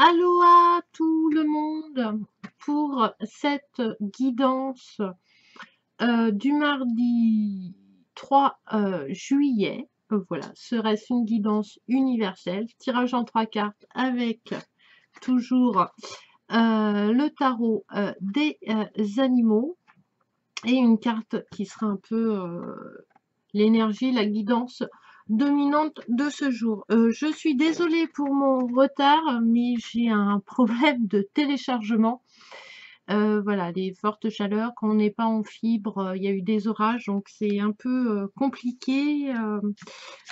Aloha tout le monde pour cette guidance du mardi 3 juillet. Voilà, serait-ce une guidance universelle, tirage en 3 cartes avec toujours le tarot des animaux et une carte qui sera un peu l'énergie, la guidance dominante de ce jour. Je suis désolée pour mon retard, mais j'ai un problème de téléchargement. Voilà, les fortes chaleurs, quand on n'est pas en fibre, il y a eu des orages, donc c'est un peu compliqué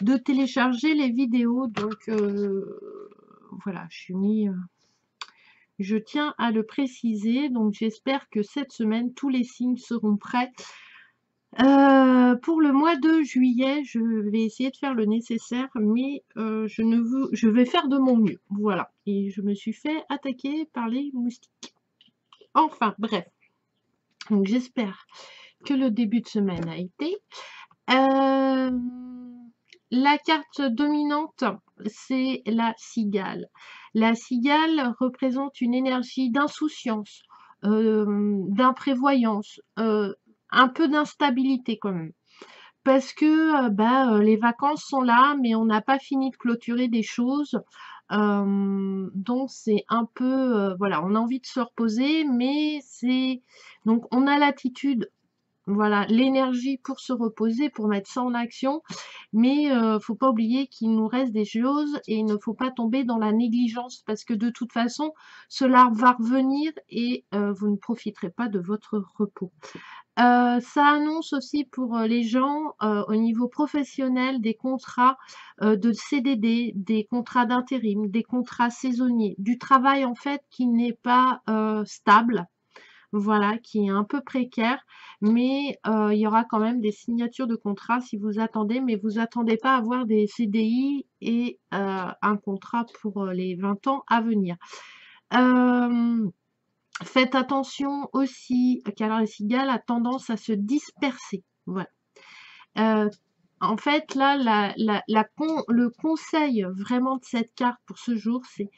de télécharger les vidéos. Donc voilà, je tiens à le préciser. Donc j'espère que cette semaine, tous les signes seront prêts. Pour le mois de juillet, je vais essayer de faire le nécessaire, mais je vais faire de mon mieux. Voilà. Et je me suis fait attaquer par les moustiques. Enfin, bref. Donc j'espère que le début de semaine a été. La carte dominante, c'est la cigale. La cigale représente une énergie d'insouciance, d'imprévoyance, un peu d'instabilité quand même. Parce que les vacances sont là, mais on n'a pas fini de clôturer des choses. Donc c'est un peu, voilà, on a envie de se reposer, mais c'est... Donc on a l'attitude, voilà, l'énergie pour se reposer, pour mettre ça en action, mais faut pas oublier qu'il nous reste des choses et il ne faut pas tomber dans la négligence parce que de toute façon, cela va revenir et vous ne profiterez pas de votre repos. Ça annonce aussi pour les gens au niveau professionnel des contrats de CDD, des contrats d'intérim, des contrats saisonniers, du travail en fait qui n'est pas stable, voilà, qui est un peu précaire, mais il y aura quand même des signatures de contrats si vous attendez, mais vous attendez pas à avoir des CDI et un contrat pour les 20 ans à venir. Faites attention aussi, car la cigale a tendance à se disperser. Voilà. En fait, là, le conseil vraiment de cette carte pour ce jour, c'est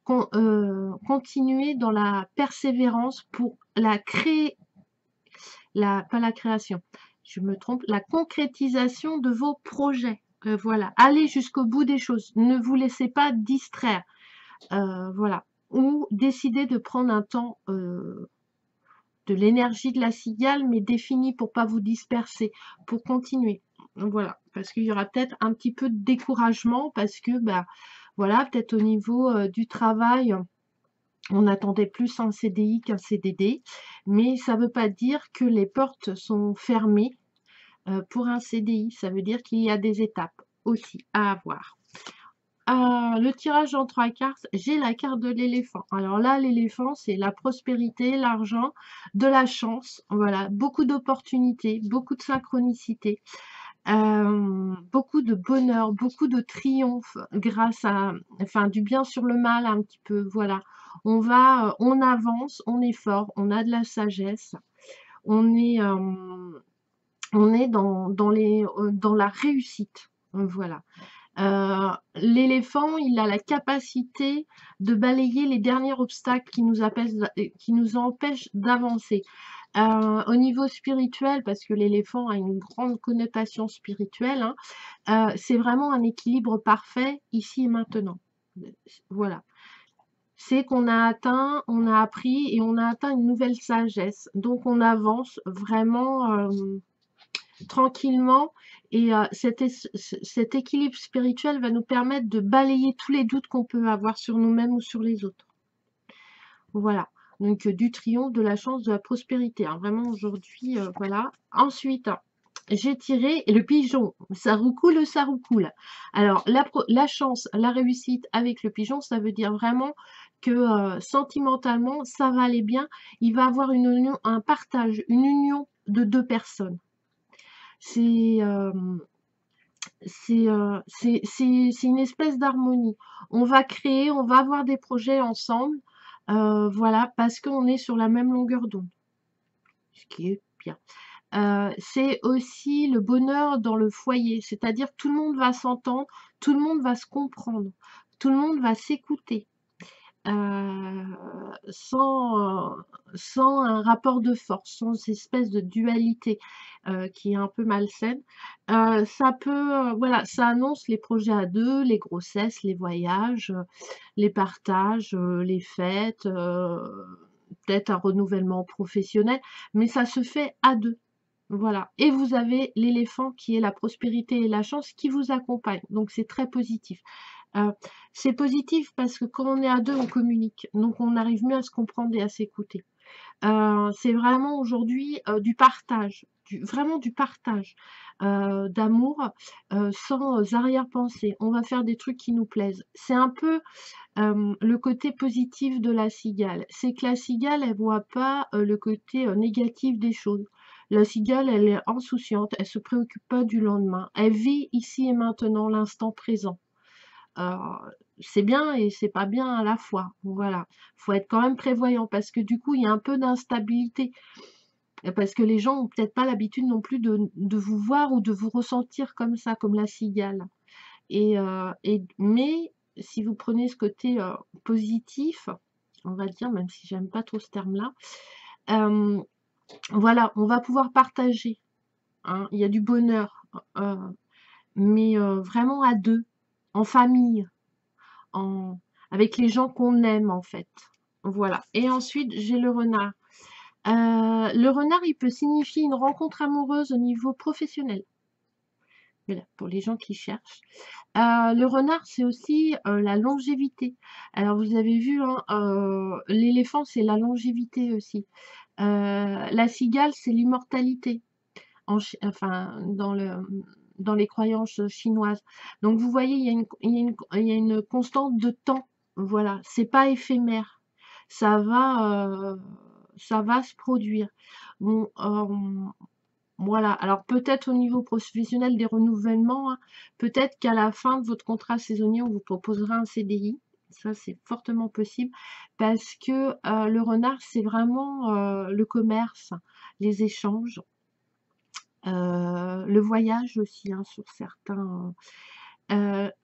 continuer dans la persévérance pour pas la création, je me trompe, la concrétisation de vos projets. Voilà, allez jusqu'au bout des choses. Ne vous laissez pas distraire. Voilà. Ou décidez de prendre un temps de l'énergie de la cigale, mais définie pour pas vous disperser, pour continuer. Voilà, parce qu'il y aura peut-être un petit peu de découragement, parce que, bah, voilà, peut-être au niveau du travail, on attendait plus un CDI qu'un CDD, mais ça ne veut pas dire que les portes sont fermées pour un CDI. Ça veut dire qu'il y a des étapes aussi à avoir. Le tirage en 3 cartes, j'ai la carte de l'éléphant. Alors là, l'éléphant, c'est la prospérité, l'argent, de la chance, voilà, beaucoup d'opportunités, beaucoup de synchronicité, beaucoup de bonheur, beaucoup de triomphe grâce à, enfin, du bien sur le mal un petit peu, voilà. On avance, on est fort, on a de la sagesse, on est, dans la réussite, voilà. L'éléphant, il a la capacité de balayer les derniers obstacles qui nous empêchent d'avancer. Au niveau spirituel, parce que l'éléphant a une grande connotation spirituelle, hein, c'est vraiment un équilibre parfait ici et maintenant. Voilà. C'est qu'on a atteint, on a appris et on a atteint une nouvelle sagesse. Donc on avance vraiment tranquillement et cet équilibre spirituel va nous permettre de balayer tous les doutes qu'on peut avoir sur nous-mêmes ou sur les autres. Voilà, donc du triomphe, de la chance, de la prospérité, hein. Vraiment aujourd'hui, voilà. Ensuite, j'ai tiré le pigeon, ça roucoule, ça roucoule. Alors la chance, la réussite avec le pigeon, ça veut dire vraiment que sentimentalement, ça va aller bien. Il va avoir une union, un partage, une union de deux personnes. C'est une espèce d'harmonie. On va créer, on va avoir des projets ensemble, voilà, parce qu'on est sur la même longueur d'onde, ce qui est bien. C'est aussi le bonheur dans le foyer, c'est-à-dire tout le monde va s'entendre, tout le monde va se comprendre, tout le monde va s'écouter. sans un rapport de force, sans cette espèce de dualité qui est un peu malsaine. Ça peut, voilà, ça annonce les projets à deux, les grossesses, les voyages, les partages, les fêtes, peut-être un renouvellement professionnel, mais ça se fait à deux. Voilà. Et vous avez l'éléphant qui est la prospérité et la chance qui vous accompagne. Donc c'est très positif. Euh, c'est positif parce que quand on est à deux, on communique. Donc on arrive mieux à se comprendre et à s'écouter. C'est vraiment aujourd'hui du partage, vraiment du partage d'amour sans arrière-pensée. On va faire des trucs qui nous plaisent. C'est un peu le côté positif de la cigale. C'est que la cigale, elle voit pas le côté négatif des choses. La cigale, elle est insouciante, elle se préoccupe pas du lendemain. Elle vit ici et maintenant, l'instant présent. Euh, c'est bien et c'est pas bien à la fois. Voilà. Faut être quand même prévoyant parce que du coup, il y a un peu d'instabilité. Parce que les gens ont peut-être pas l'habitude non plus de vous voir ou de vous ressentir comme ça, comme la cigale. Mais si vous prenez ce côté positif, on va dire, même si j'aime pas trop ce terme-là, euh, voilà, on va pouvoir partager, hein. Il y a du bonheur, euh, mais vraiment à deux, en famille, en, avec les gens qu'on aime en fait. Voilà. Et ensuite, j'ai le renard. Le renard, il peut signifier une rencontre amoureuse au niveau professionnel. Voilà, pour les gens qui cherchent. Le renard, c'est aussi la longévité. Alors, vous avez vu, hein, l'éléphant, c'est la longévité aussi. La cigale, c'est l'immortalité, enfin, dans les croyances chinoises. Donc, vous voyez, il y a une constante de temps. Voilà, c'est pas éphémère. Ça va se produire. Bon, voilà, alors peut-être au niveau professionnel des renouvellements, hein, peut-être qu'à la fin de votre contrat saisonnier, on vous proposera un CDI. Ça, c'est fortement possible parce que le renard, c'est vraiment le commerce, les échanges, le voyage aussi, hein, sur certains,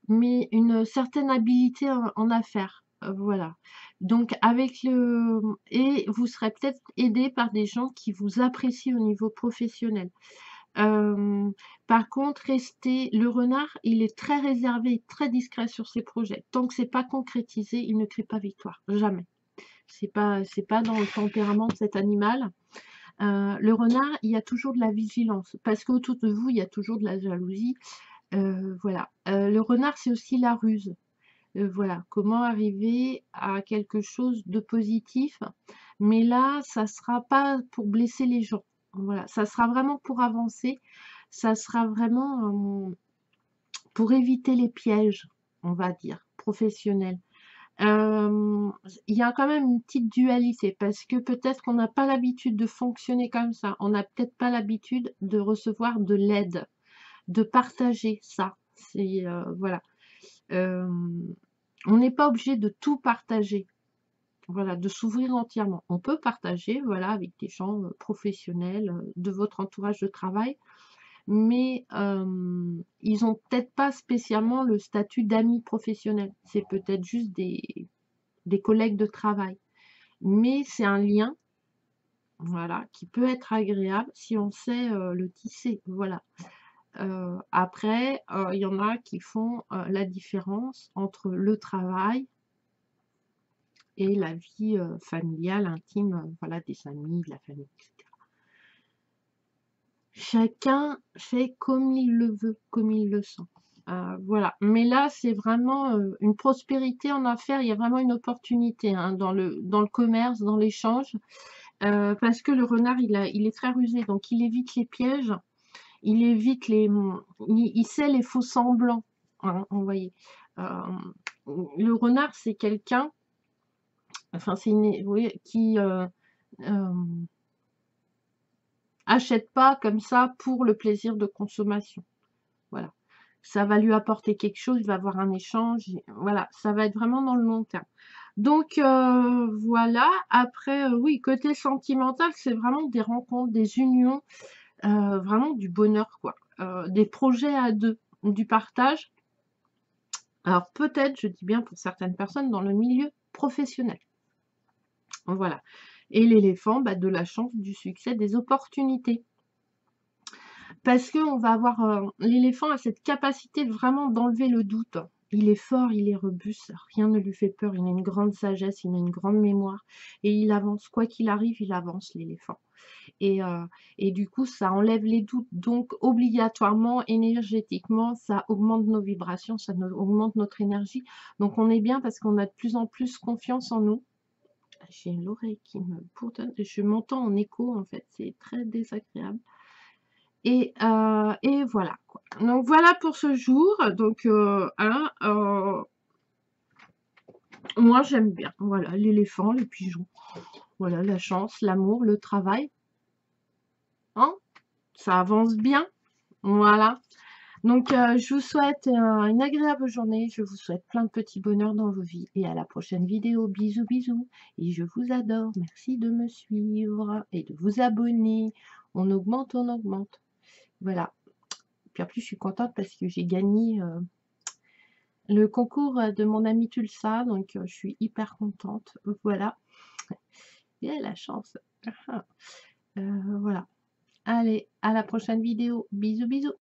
mais une certaine habilité en affaires. Voilà. Donc avec le et vous serez peut-être aidé par des gens qui vous apprécient au niveau professionnel. Euh, Par contre, le renard, il est très réservé et très discret sur ses projets. Tant que c'est pas concrétisé, il ne crie pas victoire. Jamais. C'est pas dans le tempérament de cet animal. Le renard, il y a toujours de la vigilance parce qu'autour de vous, il y a toujours de la jalousie. Voilà. Le renard, c'est aussi la ruse. Voilà. Comment arriver à quelque chose de positif. Mais là, ça sera pas pour blesser les gens. Voilà. Ça sera vraiment pour avancer. Ça sera vraiment pour éviter les pièges, on va dire, professionnels. Il y a quand même une petite dualité parce que peut-être qu'on n'a pas l'habitude de fonctionner comme ça. On n'a peut-être pas l'habitude de recevoir de l'aide, de partager ça. C'est voilà. Euh, on n'est pas obligé de tout partager. Voilà, de s'ouvrir entièrement. On peut partager, voilà, avec des gens professionnels de votre entourage de travail, mais ils ont peut-être pas spécialement le statut d'amis professionnels. C'est peut-être juste des collègues de travail. Mais c'est un lien, voilà, qui peut être agréable si on sait le tisser. Voilà. Après, il y en a qui font la différence entre le travail et la vie familiale, intime, voilà, des amis, de la famille, etc. Chacun fait comme il le veut, comme il le sent. Voilà. Mais là, c'est vraiment une prospérité en affaires. Il y a vraiment une opportunité, hein, dans le commerce, dans l'échange, parce que le renard, il est très rusé, donc il évite les pièges, il évite il sait les faux semblants, hein, vous voyez. Euh, le renard, c'est quelqu'un, enfin, vous voyez, qui euh, achète pas comme ça pour le plaisir de consommation. Voilà. Ça va lui apporter quelque chose, il va avoir un échange. Voilà, ça va être vraiment dans le long terme. Donc voilà. Après, oui, côté sentimental, c'est vraiment des rencontres, des unions, vraiment du bonheur, quoi. Des projets à deux, du partage. Alors peut-être, je dis bien pour certaines personnes, dans le milieu professionnel. Voilà. Et l'éléphant, bah, de la chance, du succès, des opportunités. Parce qu'on va avoir, l'éléphant a cette capacité vraiment d'enlever le doute. Il est fort, il est robuste, rien ne lui fait peur, il a une grande sagesse, il a une grande mémoire et il avance. Quoi qu'il arrive, il avance l'éléphant. Et, heu et du coup, ça enlève les doutes. Donc obligatoirement, énergétiquement, ça augmente nos vibrations, ça augmente notre énergie. Donc on est bien parce qu'on a de plus en plus confiance en nous. J'ai l'oreille qui me bourdonne, je m'entends en écho en fait, c'est très désagréable. Et voilà quoi. Donc voilà pour ce jour. Donc hein, moi j'aime bien. Voilà, l'éléphant, les pigeons. Voilà, la chance, l'amour, le travail. Hein, ça avance bien. Voilà. Donc je vous souhaite une agréable journée. Je vous souhaite plein de petits bonheurs dans vos vies. Et à la prochaine vidéo. Bisous, bisous. Et je vous adore. Merci de me suivre et de vous abonner. On augmente, on augmente. Voilà. Puis en plus, je suis contente parce que j'ai gagné le concours de mon ami Tulsa, donc je suis hyper contente. Voilà. Et la chance. Voilà. Allez, à la prochaine vidéo. Bisous, bisous.